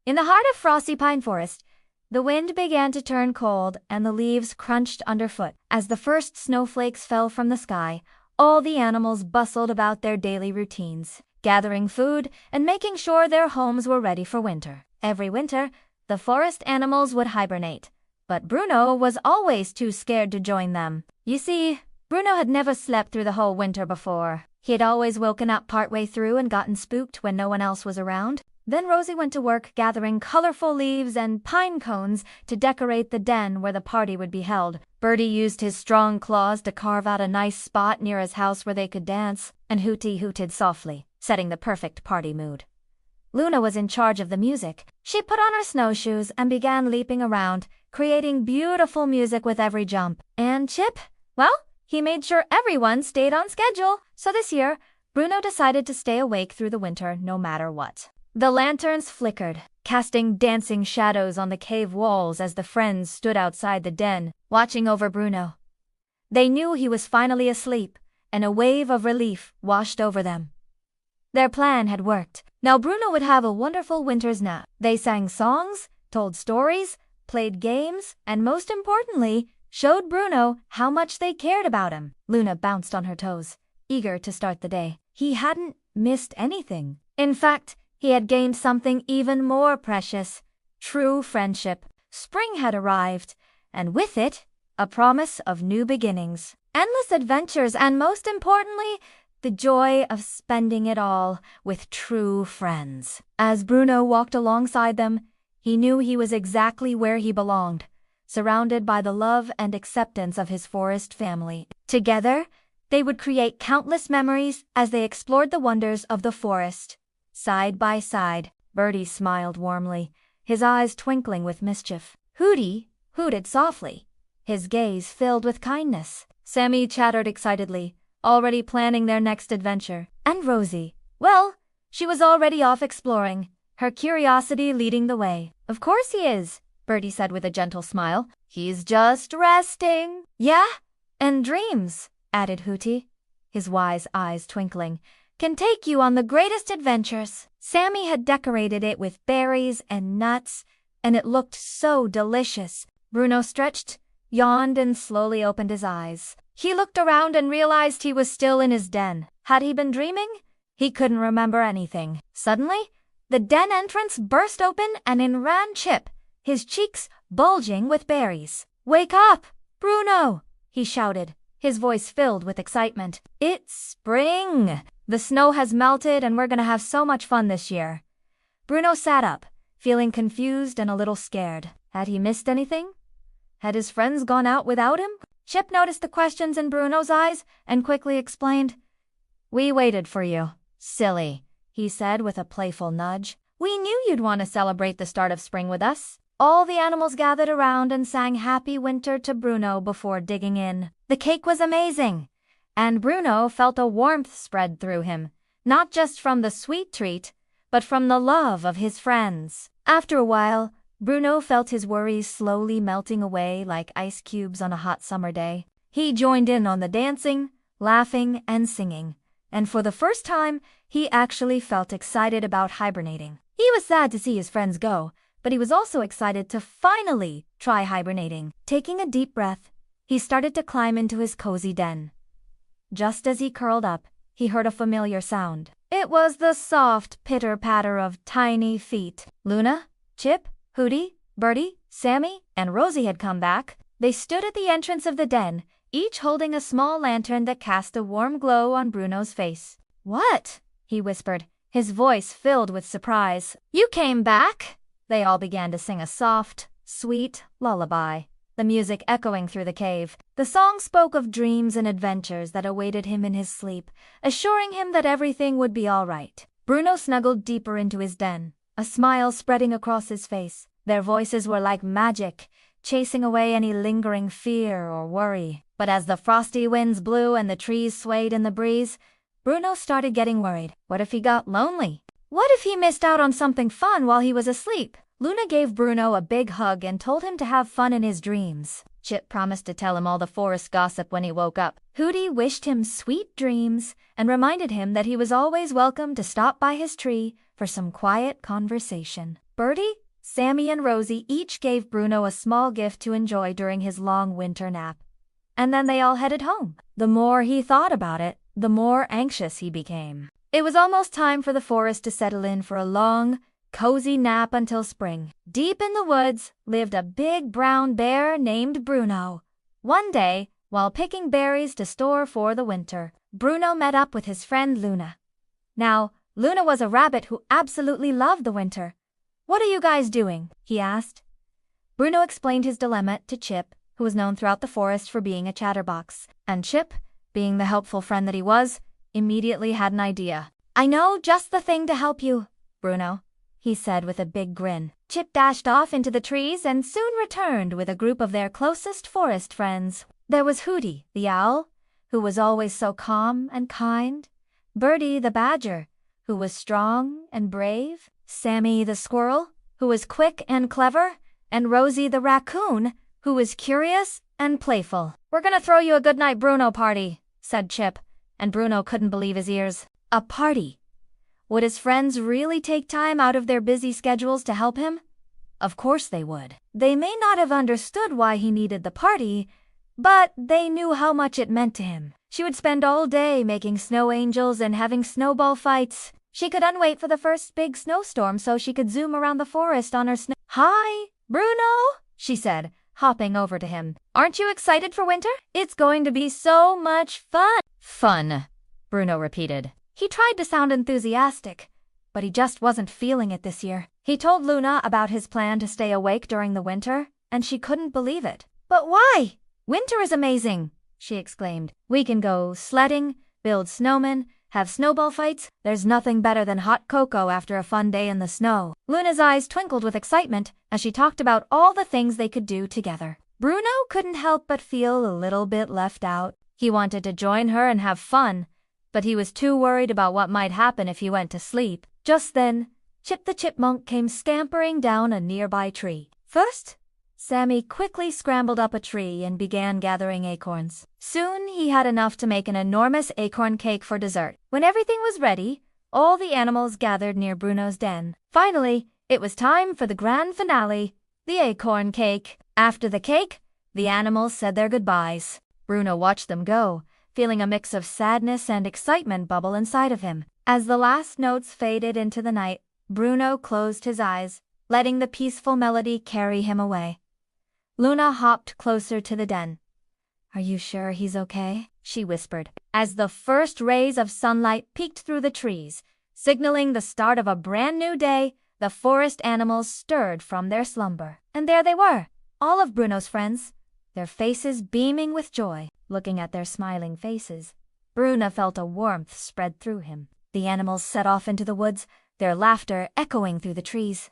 In the heart of Frosty Pine Forest, the wind began to turn cold and the leaves crunched underfoot. As the first snowflakes fell from the sky, all the animals bustled about their daily routines, gathering food and making sure their homes were ready for winter. Every winter, the forest animals would hibernate, but Bruno was always too scared to join them. You see, Bruno had never slept through the whole winter before. He had always woken up partway through and gotten spooked when no one else was around. Then Rosie went to work gathering colorful leaves and pine cones to decorate the den where the party would be held. Birdie used his strong claws to carve out a nice spot near his house where they could dance, and Hootie hooted softly, setting the perfect party mood. Luna was in charge of the music. She put on her snowshoes and began leaping around, creating beautiful music with every jump. And Chip? Well, he made sure everyone stayed on schedule. So this year, Bruno decided to stay awake through the winter no matter what. The lanterns flickered, casting dancing shadows on the cave walls as the friends stood outside the den, watching over Bruno. They knew he was finally asleep, and a wave of relief washed over them. Their plan had worked. Now Bruno would have a wonderful winter's nap. They sang songs, told stories, played games, and most importantly, showed Bruno how much they cared about him. Luna bounced on her toes, eager to start the day. He hadn't missed anything. In fact, he had gained something even more precious, true friendship. Spring had arrived, and with it, a promise of new beginnings, endless adventures, and most importantly, the joy of spending it all with true friends. As Bruno walked alongside them, he knew he was exactly where he belonged, surrounded by the love and acceptance of his forest family. Together, they would create countless memories as they explored the wonders of the forest. Side by side, Birdie smiled warmly, his eyes twinkling with mischief. Hootie hooted softly, his gaze filled with kindness. Sammy chattered excitedly, already planning their next adventure. And Rosie, well, she was already off exploring, her curiosity leading the way. Of course he is, Birdie said with a gentle smile. He's just resting. Yeah, and dreams, added Hootie, his wise eyes twinkling, can take you on the greatest adventures. Sammy had decorated it with berries and nuts, and it looked so delicious. Bruno stretched, yawned, and slowly opened his eyes. He looked around and realized he was still in his den. Had he been dreaming? He couldn't remember anything. Suddenly, the den entrance burst open and in ran Chip, his cheeks bulging with berries. "Wake up, Bruno!" he shouted, his voice filled with excitement. "It's spring! The snow has melted and we're gonna have so much fun this year." Bruno sat up, feeling confused and a little scared. Had he missed anything? Had his friends gone out without him? Chip noticed the questions in Bruno's eyes and quickly explained. "We waited for you, silly," he said with a playful nudge. "We knew you'd want to celebrate the start of spring with us." All the animals gathered around and sang Happy Winter to Bruno before digging in. The cake was amazing, and Bruno felt a warmth spread through him, not just from the sweet treat, but from the love of his friends. After a while, Bruno felt his worries slowly melting away like ice cubes on a hot summer day. He joined in on the dancing, laughing, and singing, and for the first time, he actually felt excited about hibernating. He was sad to see his friends go, but he was also excited to finally try hibernating. Taking a deep breath, he started to climb into his cozy den. Just as he curled up, he heard a familiar sound. It was the soft pitter-patter of tiny feet. Luna, Chip, Hootie, Birdie, Sammy, and Rosie had come back. They stood at the entrance of the den, each holding a small lantern that cast a warm glow on Bruno's face. "What?" he whispered, his voice filled with surprise. "You came back?" They all began to sing a soft, sweet lullaby, the music echoing through the cave. The song spoke of dreams and adventures that awaited him in his sleep, assuring him that everything would be all right. Bruno snuggled deeper into his den, a smile spreading across his face. Their voices were like magic, chasing away any lingering fear or worry. But as the frosty winds blew and the trees swayed in the breeze, Bruno started getting worried. What if he got lonely? What if he missed out on something fun while he was asleep? Luna gave Bruno a big hug and told him to have fun in his dreams. Chip promised to tell him all the forest gossip when he woke up. Hootie wished him sweet dreams and reminded him that he was always welcome to stop by his tree for some quiet conversation. Bertie, Sammy and Rosie each gave Bruno a small gift to enjoy during his long winter nap. And then they all headed home. The more he thought about it, the more anxious he became. It was almost time for the forest to settle in for a long, cozy nap until spring. Deep in the woods lived a big brown bear named Bruno. One day, while picking berries to store for the winter, Bruno met up with his friend Luna. Now, Luna was a rabbit who absolutely loved the winter. "What are you guys doing?" he asked. Bruno explained his dilemma to Chip, who was known throughout the forest for being a chatterbox, and Chip, being the helpful friend that he was, immediately had an idea. "I know just the thing to help you, Bruno," he said with a big grin. Chip dashed off into the trees and soon returned with a group of their closest forest friends. There was Hootie, the owl, who was always so calm and kind, Bertie, the badger, who was strong and brave, Sammy, the squirrel, who was quick and clever, and Rosie, the raccoon, who was curious and playful. "We're gonna throw you a goodnight Bruno party," said Chip, and Bruno couldn't believe his ears. A party? Would his friends really take time out of their busy schedules to help him? Of course they would. They may not have understood why he needed the party, but they knew how much it meant to him. She would spend all day making snow angels and having snowball fights. She couldn't wait for the first big snowstorm so she could zoom around the forest on her snow. "Hi, Bruno," she said, hopping over to him. "Aren't you excited for winter? It's going to be so much fun." "Fun," Bruno repeated. He tried to sound enthusiastic, but he just wasn't feeling it this year. He told Luna about his plan to stay awake during the winter, and she couldn't believe it. "But why? Winter is amazing," she exclaimed. "We can go sledding, build snowmen, have snowball fights. There's nothing better than hot cocoa after a fun day in the snow." Luna's eyes twinkled with excitement as she talked about all the things they could do together. Bruno couldn't help but feel a little bit left out. He wanted to join her and have fun, but he was too worried about what might happen if he went to sleep. Just then, Chip the chipmunk came scampering down a nearby tree. First, Sammy quickly scrambled up a tree and began gathering acorns. Soon he had enough to make an enormous acorn cake for dessert. When everything was ready, all the animals gathered near Bruno's den. Finally, it was time for the grand finale, the acorn cake. After the cake, the animals said their goodbyes. Bruno watched them go, feeling a mix of sadness and excitement bubble inside of him. As the last notes faded into the night, Bruno closed his eyes, letting the peaceful melody carry him away. Luna hopped closer to the den. "Are you sure he's okay?" she whispered, as the first rays of sunlight peeked through the trees, signaling the start of a brand new day. The forest animals stirred from their slumber. And there they were, all of Bruno's friends, their faces beaming with joy. Looking at their smiling faces, Bruno felt a warmth spread through him. The animals set off into the woods, their laughter echoing through the trees.